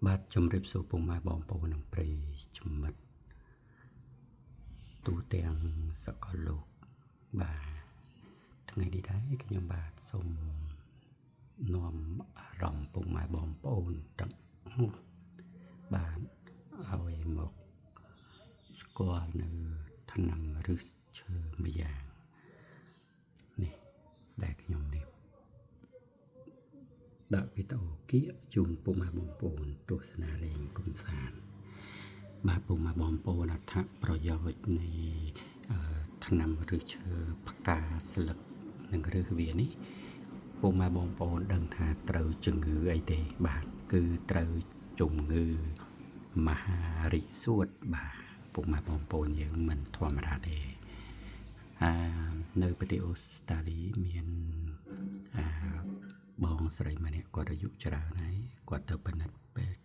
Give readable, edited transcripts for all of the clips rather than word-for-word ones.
បាទជំរាបសួរពុកម៉ែបងប្អូននិងប្រិយមិត្តទូទាំងសកលលោកបាទថ្ងៃនេះដែរខ្ញុំបាទសូមនាំអារម្មណ៍ពុកម៉ែបងប្អូនទាំងបាទឲ្យមកស្គាល់នៅថ្នាំឫសឈើមួយយ៉ាងនេះដែលខ្ញុំនេះដាក់វីដេអូគៀកជូនពុកម៉ែបងប្អូនទស្សនាលេងកំសាន្តបាទពុកម៉ែបងប្អូនអត្ថប្រយោជន៍នៃថ្នាំឫសឈើផ្កាស្លឹកនិងឫសវានេះពុកម៉ែបងប្អូនដឹងថាត្រូវជំងឺអីទេបាទគឺត្រូវជំងឺមហារីកសួតបាទពុកម៉ែបងប្អូនយើងមិនធម្មតាទេនៅប្រទេសអូស្ត្រាលីមានបងស្រីម្នាក់គាត់អាយុច្រើនហើយគាត់ទៅពិនិត្យពេទ្យ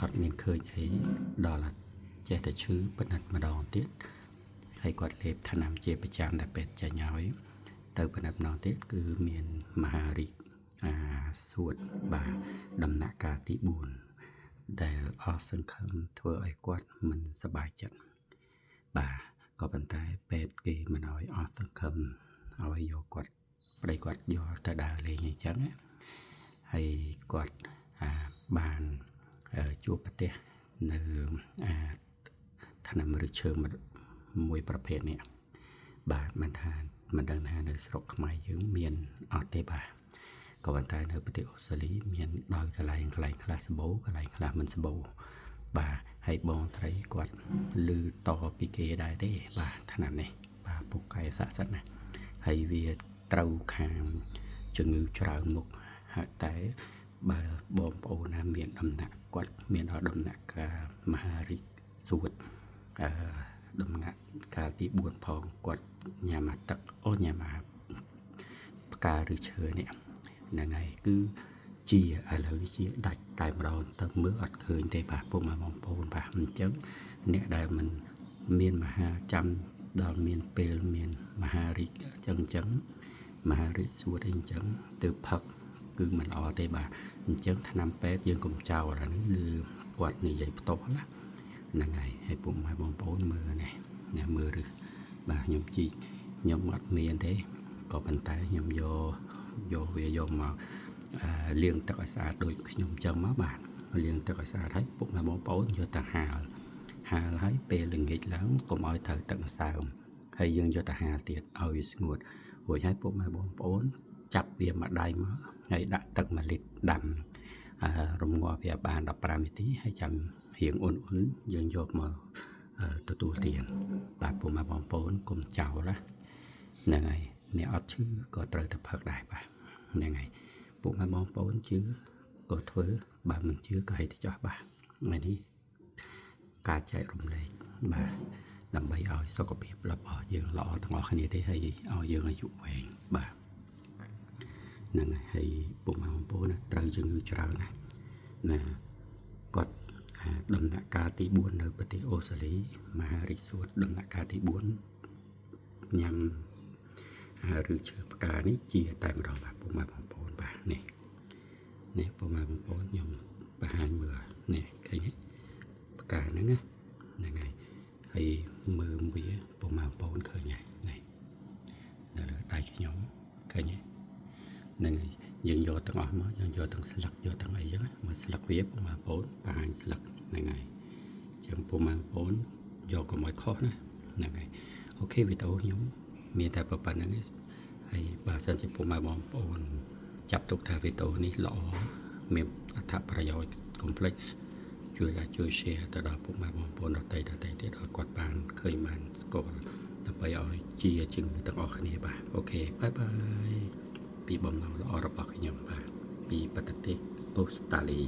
អត់មានឃើញអីដល់ចេះតែឈឺពិនិត្យម្ដងទៀតហើយគាត់លេបថ្នាំជាប្រចាំតែពេទ្យចាញ់ឲ្យទៅពិនិត្យម្ដងទៀតគឺមានមហារីកសួតបាទដំណាក់កាលទី4ដែលអស់សង្ឃឹមធ្វើឲ្យគាត់មិនសប្បាយចិត្តបាទក៏ប៉ុន្តែពេទ្យគេមិនឲ្យអស់សង្ឃឹមឲ្យយកគាត់ប្តីគាត់យកទៅដើរលេងអញ្ចឹងហើយគាត់បានជួបប្រទះនៅថ្នាំឫសឈើមួយប្រភេទនេះបាទមិនដឹងថានៅស្រុកខ្មែរយើងមានអត់ទេបាទក៏ប៉ុន្តែនៅប្រទេសអូស្ត្រាលីមានដោយកន្លែងខ្លះសម្បូរកន្លែងខ្លះមិនសម្បូរបាទហើយបងស្រីគាត់ឮតពីគេដែរទេបាទថ្នាំនេះបាទពុកកាយស័ក្តិសិទ្ធិណាហើយវាត្រូវខាងជំងឺច្រើនមុខហើយតែបើបងប្អូនណាមានដំណាក់គាត់មានដល់ដំណាក់កាលមហារីកសួតដំណាក់កាលទី4ផងគាត់ញ៉ាំទឹកញ៉ាំផ្កាឬឈើនេះហ្នឹងហើយគឺជាឥឡូវជាដាច់តែម្ដងទៅមើលអត់ឃើញទេបាទពុកម៉ែបងប្អូនបាទអញ្ចឹងអ្នកដែលមិនមានមហាចាំដល់មានពេលមានមហារីកអញ្ចឹងមហារីកសួតអីអញ្ចឹងទៅផឹកគឺមិនល្អទេបាទអញ្ចឹងថ្នាំពេទ្យយើងកុំចោលអានេះឬគាត់និយាយផ្ទាល់ណាហ្នឹងហើយពុកម៉ែបងប្អូនមើលនេះមើលឬបាទខ្ញុំអត់មានទេក៏ប៉ុន្តែខ្ញុំយកមកលាងទឹកឲ្យស្អាតដូចខ្ញុំចឹងមកបាទលាងទឹកឲ្យស្អាតហើយពុកម៉ែបងប្អូនយកទៅហាលហើយពេលល្ងាចឡើងកុំឲ្យត្រូវទឹកម្សៅហើយយើងយកទៅហាលទៀតឲ្យវាស្ងួតរួចហើយពុកម៉ែបងប្អូនចាប់វាមួយដៃមកហើយដាក់ទឹក1លីត្រដាំរំងាស់វាបាន15នាទីហើយចាំរៀងអ៊ុនយើងយកមកទទួលទានបាទពុកម៉ែបងប្អូនកុំចោលណាហ្នឹងហើយអ្នកអត់ឈឺក៏ត្រូវតែផឹកដែរបាទហ្នឹងហើយពុកម៉ែបងប្អូនជឿក៏ធ្វើបើមិនជឿក៏ឲ្យទៅចោះបាទថ្ងៃនេះការចែករំលែកបាទដើម្បីឲ្យសុខភាពរបស់យើងល្អទាំងអស់គ្នាទេហើយឲ្យយើងអាយុវែងបាទហ្នឹងហើយពុកម៉ែបងប្អូនត្រូវជំងឺច្រើនណាគាត់ដំណាក់កាលទី4នៅប្រទេសអូស្ត្រាលីមហារីកសួតដំណាក់កាលទី4ញ៉ាំឬឈើផ្កានេះជាតែម្ដងបាទពុកម៉ែបងប្អូនបាទនេះពុកម៉ែបងប្អូនខ្ញុំបង្ហាញមើលនេះឃើញទេផ្កាហ្នឹងណាហ្នឹងហើយមើលវាពុកម៉ែបងប្អូនឃើញហើយនេះនៅលើដៃខ្ញុំឃើញទេហ្នឹងហើយយើងយកទាំងអស់មកយើងយកទាំងស្លឹកយកទាំងអីចឹងមកស្លឹកវាពុកម៉ែបងប្អូនបង្ហាញស្លឹកហ្នឹងហើយចឹងពុកម៉ែបងប្អូនយកកុំឲ្យខុសណាហ្នឹងហើយអូខេវីដេអូខ្ញុំមានតែប៉ុណ្្នឹងទេហើយបើសិនជាពុកម៉ែបងប្អូនចាប់ទុកថាវីដេអូនេះល្អមានអត្ថប្រយោជន៍កុំភ្លេចជួយ share ទៅដល់ពុកម៉ែបងប្អូនដទៃទៀតឲ្យគាត់បានឃើញបានស្គាល់ដើម្បីឲ្យជាជំងឺទាំងអស់គ្នាបាទអូខេបាយពីបំណងល្អរបស់ខ្ញុំបាទពីប្រទេសអូស្ត្រាលី